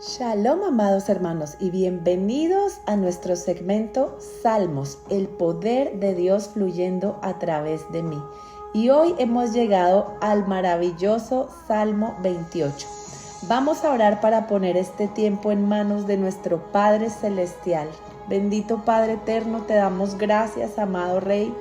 Shalom, amados hermanos, y bienvenidos a nuestro segmento Salmos, el poder de Dios fluyendo a través de mí. Y hoy hemos llegado al maravilloso Salmo 28. Vamos a orar para poner este tiempo en manos de nuestro Padre Celestial. Bendito Padre Eterno, te damos gracias, amado Rey,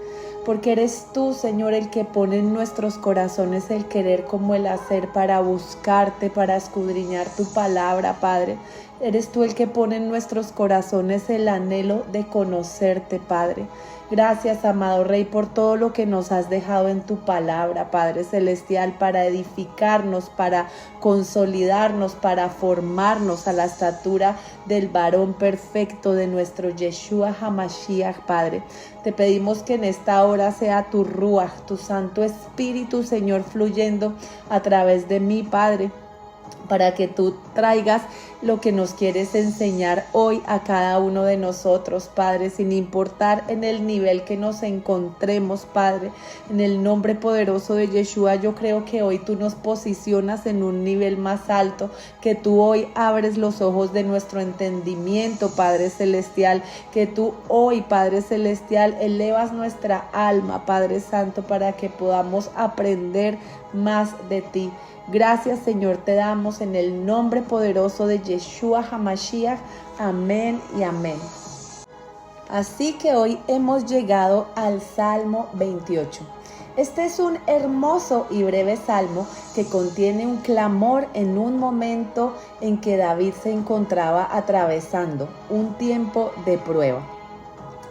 porque eres tú, Señor, el que pone en nuestros corazones el querer como el hacer para buscarte, para escudriñar tu palabra, Padre. Eres tú el que pone en nuestros corazones el anhelo de conocerte, Padre. Gracias, amado Rey, por todo lo que nos has dejado en tu palabra, Padre Celestial, para edificarnos, para consolidarnos, para formarnos a la estatura del varón perfecto de nuestro Yeshua HaMashiach, Padre. Te pedimos que en esta hora sea tu Ruach, tu Santo Espíritu, Señor, fluyendo a través de mí, Padre, para que tú traigas lo que nos quieres enseñar hoy a cada uno de nosotros, Padre, sin importar en el nivel que nos encontremos, Padre. En el nombre poderoso de Yeshua, yo creo que hoy tú nos posicionas en un nivel más alto, que tú hoy abres los ojos de nuestro entendimiento, Padre Celestial, que tú hoy, Padre Celestial, elevas nuestra alma, Padre Santo, para que podamos aprender más de ti. Gracias, Señor, te damos en el nombre poderoso de Yeshua HaMashiach. Amén y amén. Así que hoy hemos llegado al Salmo 28. Este es un hermoso y breve salmo que contiene un clamor en un momento en que David se encontraba atravesando un tiempo de prueba.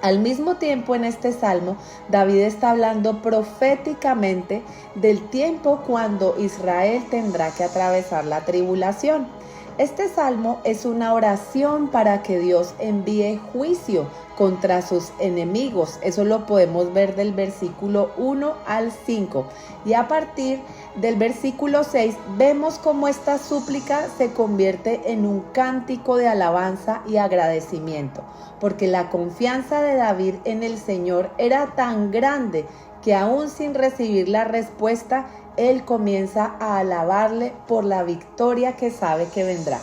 Al mismo tiempo, en este salmo, David está hablando proféticamente del tiempo cuando Israel tendrá que atravesar la tribulación. Este salmo es una oración para que Dios envíe juicio contra sus enemigos. Eso lo podemos ver del versículo 1 al 5. Y a partir del versículo 6 vemos cómo esta súplica se convierte en un cántico de alabanza y agradecimiento, porque la confianza de David en el Señor era tan grande que aún sin recibir la respuesta, él comienza a alabarle por la victoria que sabe que vendrá.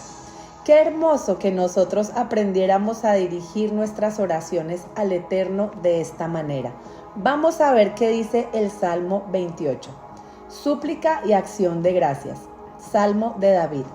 Qué hermoso que nosotros aprendiéramos a dirigir nuestras oraciones al Eterno de esta manera. Vamos a ver qué dice el Salmo 28. Súplica y acción de gracias. Salmo de David.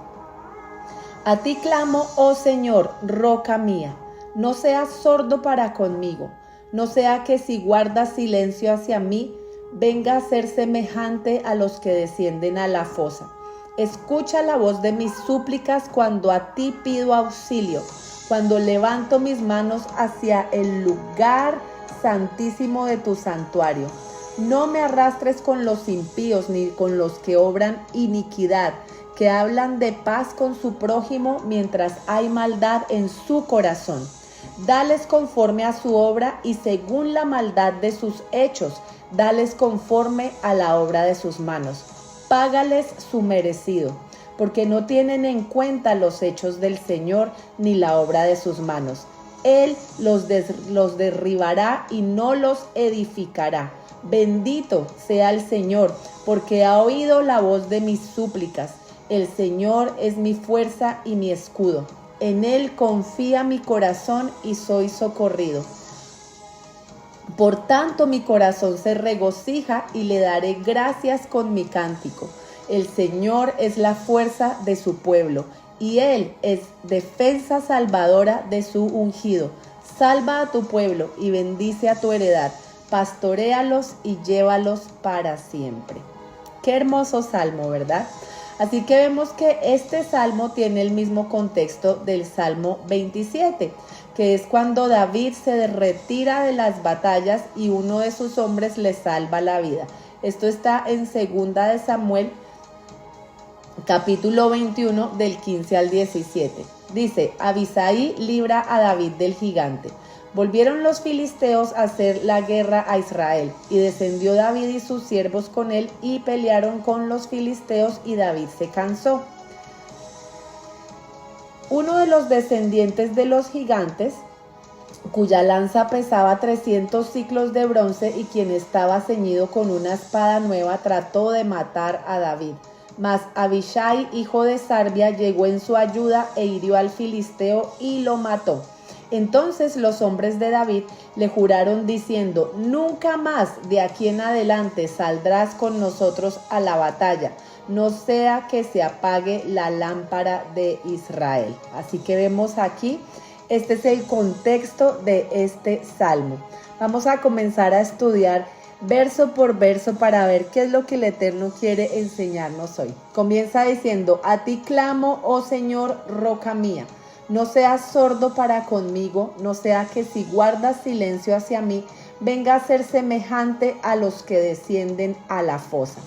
A ti clamo, oh Señor, roca mía. No seas sordo para conmigo. No sea que si guardas silencio hacia mí, venga a ser semejante a los que descienden a la fosa. Escucha la voz de mis súplicas cuando a ti pido auxilio, cuando levanto mis manos hacia el lugar santísimo de tu santuario. No me arrastres con los impíos ni con los que obran iniquidad, que hablan de paz con su prójimo mientras hay maldad en su corazón. Dales conforme a su obra y según la maldad de sus hechos, dales conforme a la obra de sus manos. Págales su merecido, porque no tienen en cuenta los hechos del Señor ni la obra de sus manos. Él los derribará y no los edificará. Bendito sea el Señor, porque ha oído la voz de mis súplicas. El Señor es mi fuerza y mi escudo. En Él confía mi corazón y soy socorrido. Por tanto, mi corazón se regocija y le daré gracias con mi cántico. El Señor es la fuerza de su pueblo y Él es defensa salvadora de su ungido. Salva a tu pueblo y bendice a tu heredad. Pastoréalos y llévalos para siempre. Qué hermoso salmo, ¿verdad? Así que vemos que este salmo tiene el mismo contexto del Salmo 27, que es cuando David se retira de las batallas y uno de sus hombres le salva la vida. Esto está en 2 de Samuel, capítulo 21, del 15 al 17. Dice, Abisai libra a David del gigante. Volvieron los filisteos a hacer la guerra a Israel, y descendió David y sus siervos con él, y pelearon con los filisteos, y David se cansó. Uno de los descendientes de los gigantes, cuya lanza pesaba 300 siclos de bronce y quien estaba ceñido con una espada nueva, trató de matar a David. Mas Abishai, hijo de Sarbia, llegó en su ayuda e hirió al filisteo y lo mató. Entonces los hombres de David le juraron diciendo: nunca más de aquí en adelante saldrás con nosotros a la batalla, no sea que se apague la lámpara de Israel. Así que vemos aquí, este es el contexto de este salmo. Vamos a comenzar a estudiar verso por verso para ver qué es lo que el Eterno quiere enseñarnos hoy. Comienza diciendo: a ti clamo, oh Señor, roca mía. No seas sordo para conmigo, no sea que si guardas silencio hacia mí, venga a ser semejante a los que descienden a la fosa.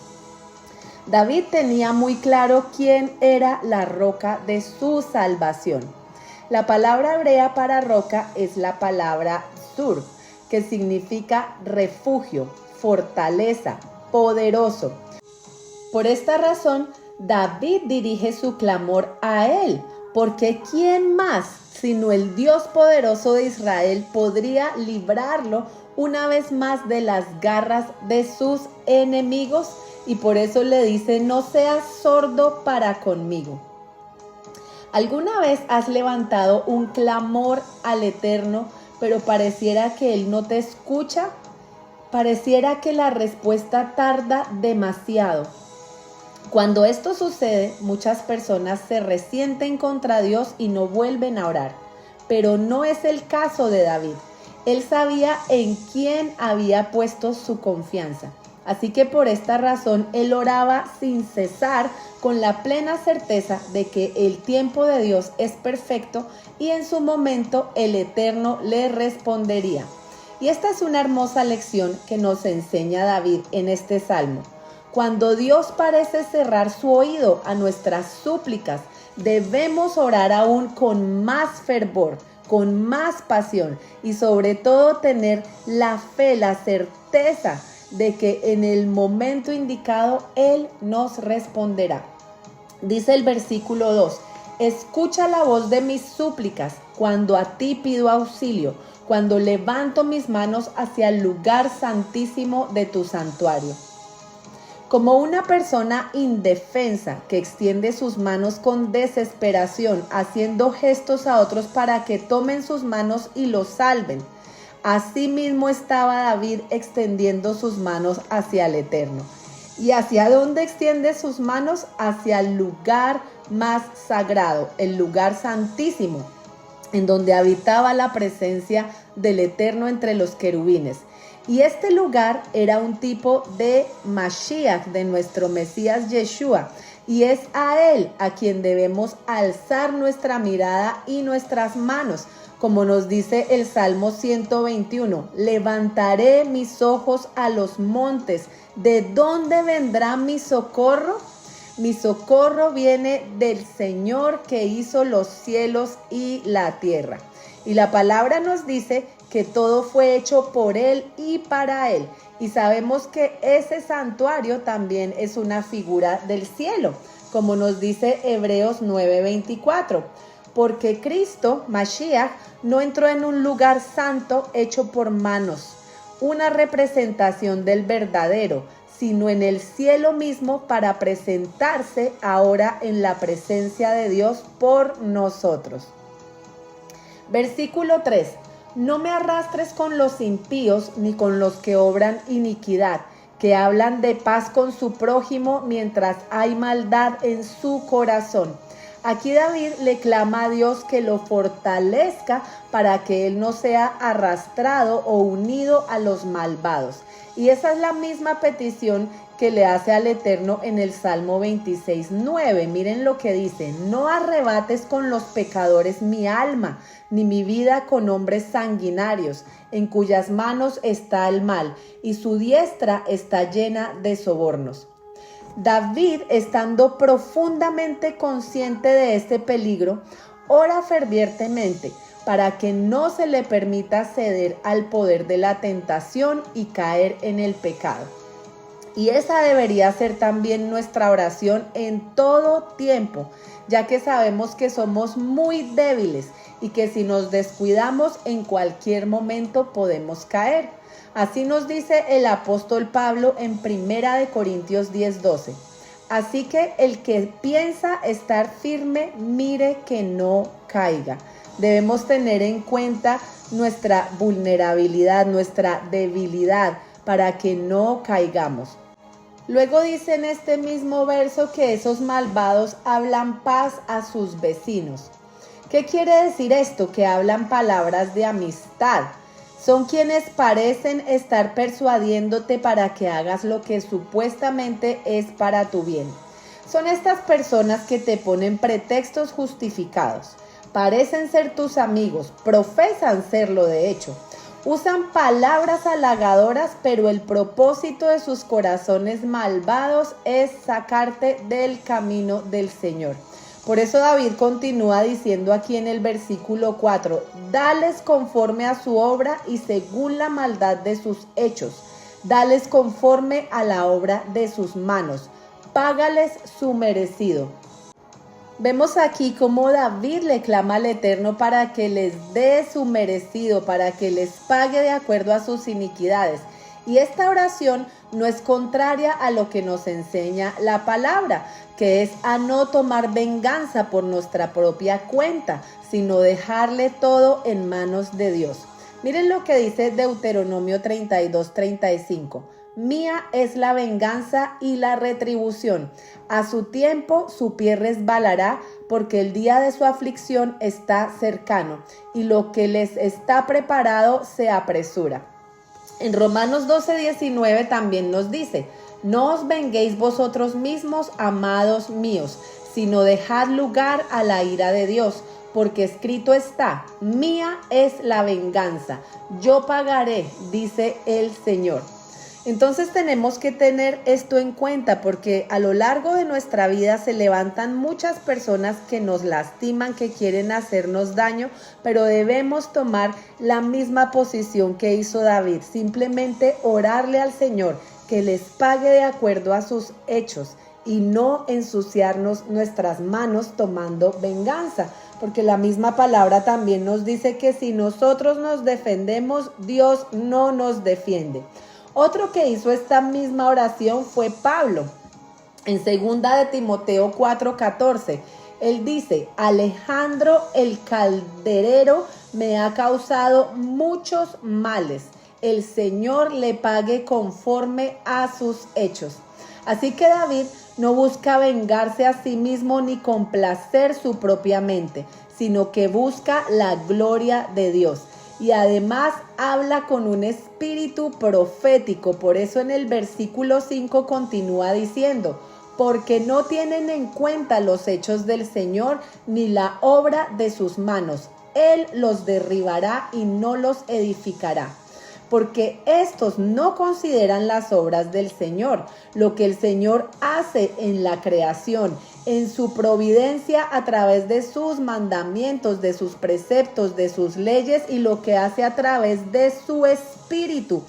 David tenía muy claro quién era la roca de su salvación. La palabra hebrea para roca es la palabra sur, que significa refugio, fortaleza, poderoso. Por esta razón, David dirige su clamor a él, porque ¿quién más sino el Dios poderoso de Israel podría librarlo una vez más de las garras de sus enemigos? Y por eso le dice: no seas sordo para conmigo. ¿Alguna vez has levantado un clamor al Eterno, pero pareciera que Él no te escucha? Pareciera que la respuesta tarda demasiado. Cuando esto sucede, muchas personas se resienten contra Dios y no vuelven a orar. Pero no es el caso de David. Él sabía en quién había puesto su confianza. Así que por esta razón él oraba sin cesar, con la plena certeza de que el tiempo de Dios es perfecto y en su momento el Eterno le respondería. Y esta es una hermosa lección que nos enseña David en este salmo. Cuando Dios parece cerrar su oído a nuestras súplicas, debemos orar aún con más fervor, con más pasión y sobre todo tener la fe, la certeza de que en el momento indicado Él nos responderá. Dice el versículo 2: escucha la voz de mis súplicas cuando a ti pido auxilio, cuando levanto mis manos hacia el lugar santísimo de tu santuario. Como una persona indefensa que extiende sus manos con desesperación, haciendo gestos a otros para que tomen sus manos y los salven, asimismo estaba David extendiendo sus manos hacia el Eterno. ¿Y hacia dónde extiende sus manos? Hacia el lugar más sagrado, el lugar santísimo, en donde habitaba la presencia del Eterno entre los querubines. Y este lugar era un tipo de Mashiach, de nuestro Mesías Yeshua. Y es a Él a quien debemos alzar nuestra mirada y nuestras manos. Como nos dice el Salmo 121, levantaré mis ojos a los montes. ¿De dónde vendrá mi socorro? Mi socorro viene del Señor que hizo los cielos y la tierra. Y la palabra nos dice que todo fue hecho por Él y para Él. Y sabemos que ese santuario también es una figura del cielo, como nos dice Hebreos 9:24. Porque Cristo, Mashiach, no entró en un lugar santo hecho por manos, una representación del verdadero, sino en el cielo mismo para presentarse ahora en la presencia de Dios por nosotros. Versículo 3. No me arrastres con los impíos ni con los que obran iniquidad, que hablan de paz con su prójimo mientras hay maldad en su corazón. Aquí David le clama a Dios que lo fortalezca para que él no sea arrastrado o unido a los malvados. Y esa es la misma petición que le hace al Eterno en el Salmo 26:9. Miren lo que dice: no arrebates con los pecadores mi alma, ni mi vida con hombres sanguinarios, en cuyas manos está el mal, y su diestra está llena de sobornos. David, estando profundamente consciente de este peligro, ora fervientemente para que no se le permita ceder al poder de la tentación y caer en el pecado. Y esa debería ser también nuestra oración en todo tiempo, ya que sabemos que somos muy débiles y que si nos descuidamos en cualquier momento podemos caer. Así nos dice el apóstol Pablo en 1 Corintios 10:12. Así que el que piensa estar firme, mire que no caiga. Debemos tener en cuenta nuestra vulnerabilidad, nuestra debilidad, para que no caigamos. Luego dice en este mismo verso que esos malvados hablan paz a sus vecinos. ¿Qué quiere decir esto? Que hablan palabras de amistad. Son quienes parecen estar persuadiéndote para que hagas lo que supuestamente es para tu bien. Son estas personas que te ponen pretextos justificados. Parecen ser tus amigos, profesan serlo de hecho. Usan palabras halagadoras, pero el propósito de sus corazones malvados es sacarte del camino del Señor. Por eso David continúa diciendo aquí en el versículo 4, dales conforme a su obra y según la maldad de sus hechos. Dales conforme a la obra de sus manos. Págales su merecido. Vemos aquí cómo David le clama al Eterno para que les dé su merecido, para que les pague de acuerdo a sus iniquidades. Y esta oración no es contraria a lo que nos enseña la palabra, que es a no tomar venganza por nuestra propia cuenta, sino dejarle todo en manos de Dios. Miren lo que dice Deuteronomio 32:35. Mía es la venganza y la retribución. A su tiempo su pie resbalará, porque el día de su aflicción está cercano, y lo que les está preparado se apresura. En Romanos 12:19 también nos dice, no os venguéis vosotros mismos, amados míos, sino dejad lugar a la ira de Dios, porque escrito está, mía es la venganza, yo pagaré, dice el Señor. Entonces tenemos que tener esto en cuenta porque a lo largo de nuestra vida se levantan muchas personas que nos lastiman, que quieren hacernos daño, pero debemos tomar la misma posición que hizo David, simplemente orarle al Señor que les pague de acuerdo a sus hechos y no ensuciarnos nuestras manos tomando venganza, porque la misma palabra también nos dice que si nosotros nos defendemos, Dios no nos defiende. Otro que hizo esta misma oración fue Pablo. En 2 de Timoteo 4:14, él dice, Alejandro el calderero me ha causado muchos males. El Señor le pague conforme a sus hechos. Así que David no busca vengarse a sí mismo ni complacer su propia mente, sino que busca la gloria de Dios. Y además habla con un espíritu profético. Por eso en el versículo 5 continúa diciendo, porque no tienen en cuenta los hechos del Señor ni la obra de sus manos. Él los derribará y no los edificará. Porque estos no consideran las obras del Señor, lo que el Señor hace en la creación, en su providencia a través de sus mandamientos, de sus preceptos, de sus leyes y lo que hace a través de su espíritu.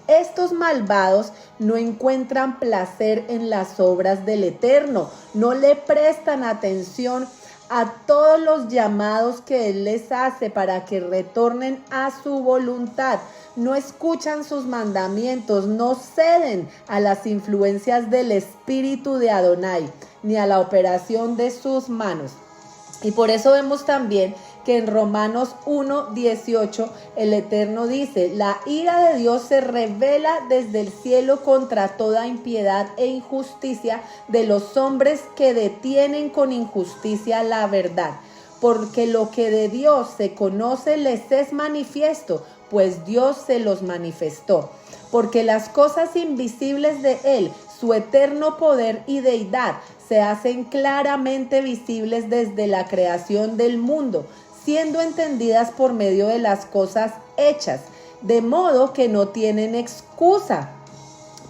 Estos malvados no encuentran placer en las obras del Eterno, no le prestan atención a todos los llamados que Él les hace para que retornen a su voluntad. No escuchan sus mandamientos, no ceden a las influencias del espíritu de Adonai, ni a la operación de sus manos. Y por eso vemos también que en Romanos 1:18 el Eterno dice, la ira de Dios se revela desde el cielo contra toda impiedad e injusticia de los hombres que detienen con injusticia la verdad. Porque lo que de Dios se conoce les es manifiesto, pues Dios se los manifestó. Porque las cosas invisibles de Él, su eterno poder y deidad, se hacen claramente visibles desde la creación del mundo, siendo entendidas por medio de las cosas hechas, de modo que no tienen excusa,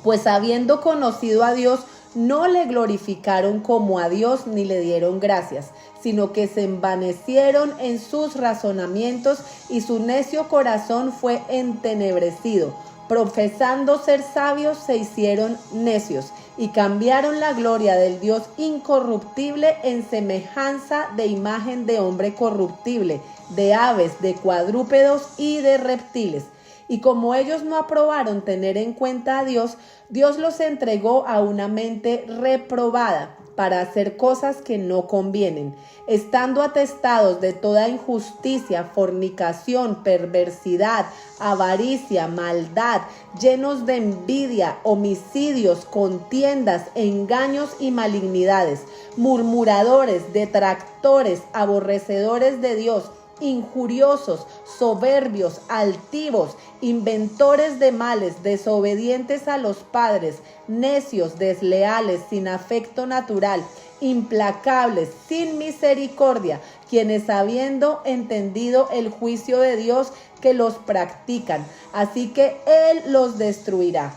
pues habiendo conocido a Dios, no le glorificaron como a Dios ni le dieron gracias, sino que se envanecieron en sus razonamientos y su necio corazón fue entenebrecido. Profesando ser sabios, se hicieron necios y cambiaron la gloria del Dios incorruptible en semejanza de imagen de hombre corruptible, de aves, de cuadrúpedos y de reptiles. Y como ellos no aprobaron tener en cuenta a Dios, Dios los entregó a una mente reprobada para hacer cosas que no convienen, estando atestados de toda injusticia, fornicación, perversidad, avaricia, maldad, llenos de envidia, homicidios, contiendas, engaños y malignidades, murmuradores, detractores, aborrecedores de Dios, injuriosos, soberbios, altivos, inventores de males, desobedientes a los padres, necios, desleales, sin afecto natural, implacables, sin misericordia, quienes habiendo entendido el juicio de Dios que los practican. Así que Él los destruirá.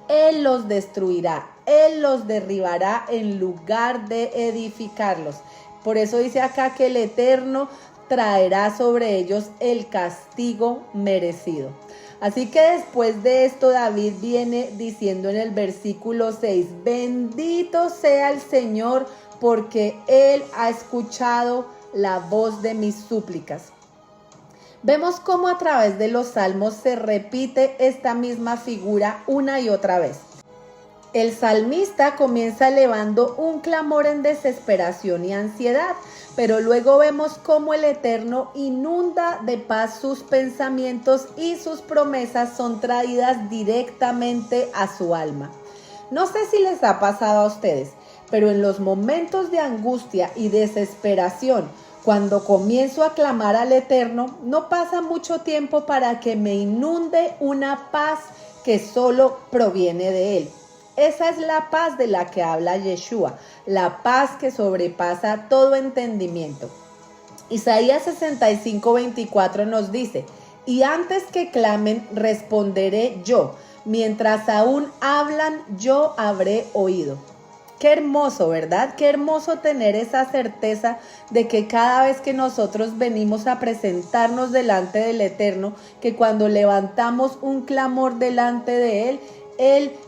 Él los destruirá. Él los derribará en lugar de edificarlos. Por eso dice acá que el Eterno traerá sobre ellos el castigo merecido. Así que después de esto David viene diciendo en el versículo 6, bendito sea el Señor porque Él ha escuchado la voz de mis súplicas. Vemos cómo a través de los salmos se repite esta misma figura una y otra vez. El salmista comienza elevando un clamor en desesperación y ansiedad, pero luego vemos cómo el Eterno inunda de paz sus pensamientos y sus promesas son traídas directamente a su alma. No sé si les ha pasado a ustedes, pero en los momentos de angustia y desesperación, cuando comienzo a clamar al Eterno, no pasa mucho tiempo para que me inunde una paz que solo proviene de Él. Esa es la paz de la que habla Yeshua, la paz que sobrepasa todo entendimiento. Isaías 65:24 nos dice, y antes que clamen, responderé yo, mientras aún hablan, yo habré oído. Qué hermoso, ¿verdad? Qué hermoso tener esa certeza de que cada vez que nosotros venimos a presentarnos delante del Eterno, que cuando levantamos un clamor delante de Él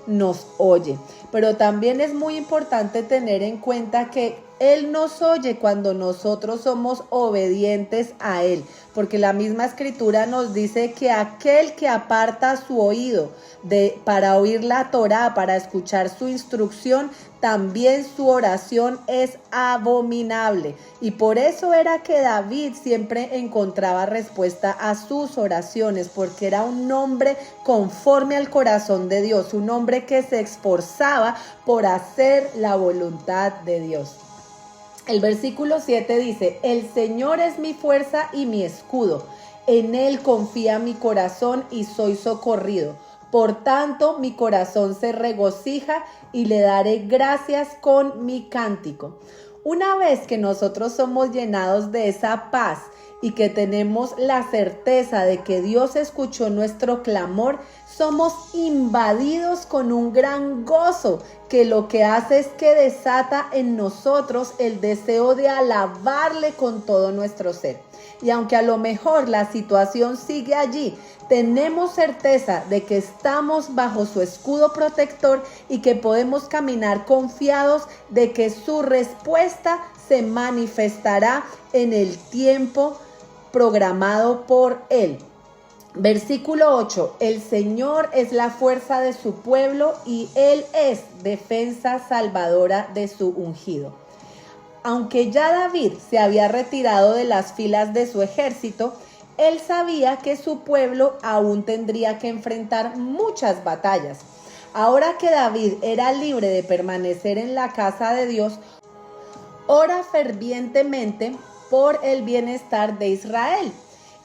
nos oye. Pero también es muy importante tener en cuenta que Él nos oye cuando nosotros somos obedientes a Él, porque la misma escritura nos dice que aquel que aparta su oído para oír la Torá, para escuchar su instrucción, también su oración es abominable. Y por eso era que David siempre encontraba respuesta a sus oraciones, porque era un hombre conforme al corazón de Dios, un hombre que se esforzaba por hacer la voluntad de Dios. El versículo 7 dice, el Señor es mi fuerza y mi escudo, en Él confía mi corazón y soy socorrido. Por tanto, mi corazón se regocija y le daré gracias con mi cántico. Una vez que nosotros somos llenados de esa paz y que tenemos la certeza de que Dios escuchó nuestro clamor, somos invadidos con un gran gozo que lo que hace es que desata en nosotros el deseo de alabarle con todo nuestro ser. Y aunque a lo mejor la situación sigue allí, tenemos certeza de que estamos bajo su escudo protector y que podemos caminar confiados de que su respuesta se manifestará en el tiempo programado por Él. Versículo 8, el Señor es la fuerza de su pueblo y Él es defensa salvadora de su ungido. Aunque ya David se había retirado de las filas de su ejército, él sabía que su pueblo aún tendría que enfrentar muchas batallas. Ahora que David era libre de permanecer en la casa de Dios, ora fervientemente por el bienestar de Israel.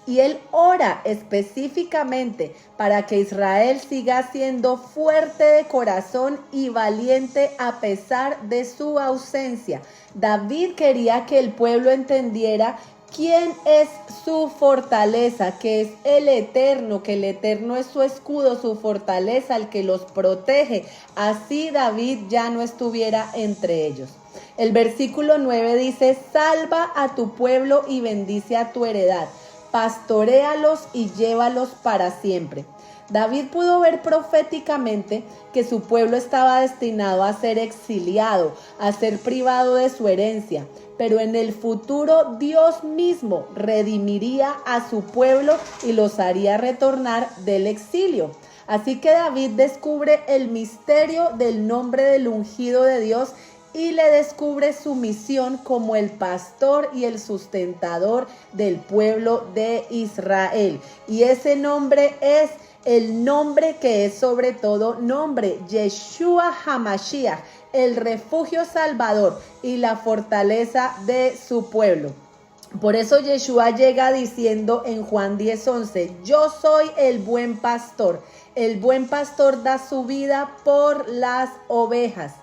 Y él ora específicamente para que Israel siga siendo fuerte de corazón y valiente a pesar de su ausencia. David quería que el pueblo entendiera quién es su fortaleza, que es el Eterno, que el Eterno es su escudo, su fortaleza, el que los protege. Así David ya no estuviera entre ellos. El versículo 9 dice, salva a tu pueblo y bendice a tu heredad. Pastoréalos y llévalos para siempre. David pudo ver proféticamente que su pueblo estaba destinado a ser exiliado, a ser privado de su herencia, pero en el futuro Dios mismo redimiría a su pueblo y los haría retornar del exilio. Así que David descubre el misterio del nombre del ungido de Dios y le descubre su misión como el pastor y el sustentador del pueblo de Israel. Y ese nombre es el nombre que es sobre todo nombre, Yeshua HaMashiach, el refugio salvador y la fortaleza de su pueblo. Por eso Yeshua llega diciendo en Juan 10:11, yo soy el buen pastor da su vida por las ovejas.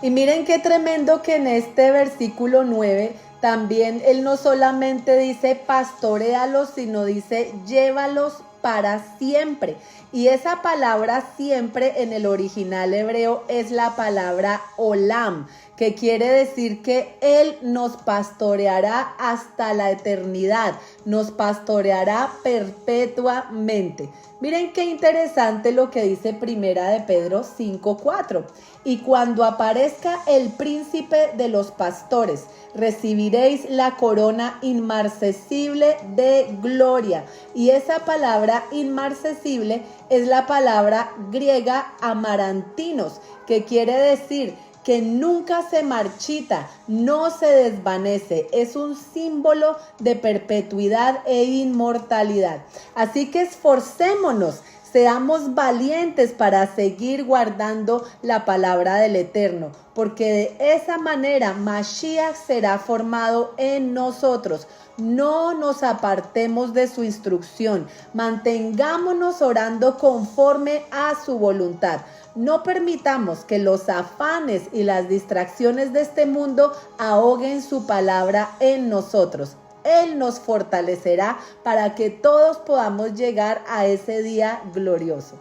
Y miren qué tremendo que en este versículo 9 también él no solamente dice pastoréalos, sino dice llévalos para siempre. Y esa palabra siempre en el original hebreo es la palabra olam, que quiere decir que Él nos pastoreará hasta la eternidad, nos pastoreará perpetuamente. Miren qué interesante lo que dice Primera de Pedro 5:4. Y cuando aparezca el príncipe de los pastores, recibiréis la corona inmarcesible de gloria. Y esa palabra inmarcesible es la palabra griega amarantinos, que quiere decir que nunca se marchita, no se desvanece, es un símbolo de perpetuidad e inmortalidad. Así que esforcémonos, seamos valientes para seguir guardando la palabra del Eterno, porque de esa manera Mashiach será formado en nosotros. No nos apartemos de su instrucción, mantengámonos orando conforme a su voluntad. No permitamos que los afanes y las distracciones de este mundo ahoguen su palabra en nosotros. Él nos fortalecerá para que todos podamos llegar a ese día glorioso.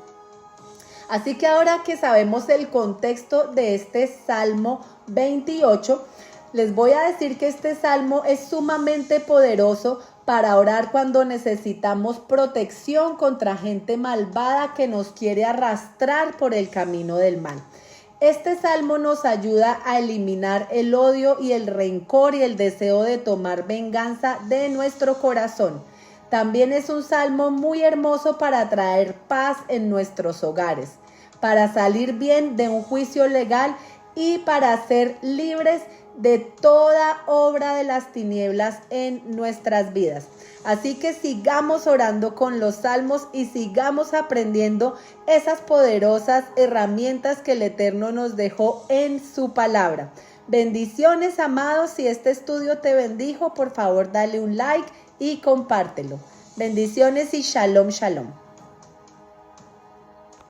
Así que ahora que sabemos el contexto de este Salmo 28, les voy a decir que este salmo es sumamente poderoso para orar cuando necesitamos protección contra gente malvada que nos quiere arrastrar por el camino del mal. Este salmo nos ayuda a eliminar el odio y el rencor y el deseo de tomar venganza de nuestro corazón. También es un salmo muy hermoso para traer paz en nuestros hogares, para salir bien de un juicio legal y para ser libres de toda obra de las tinieblas en nuestras vidas. Así que sigamos orando con los salmos y sigamos aprendiendo esas poderosas herramientas que el Eterno nos dejó en su palabra. Bendiciones, amados. Si este estudio te bendijo, por favor dale un like y compártelo. Bendiciones y shalom, shalom.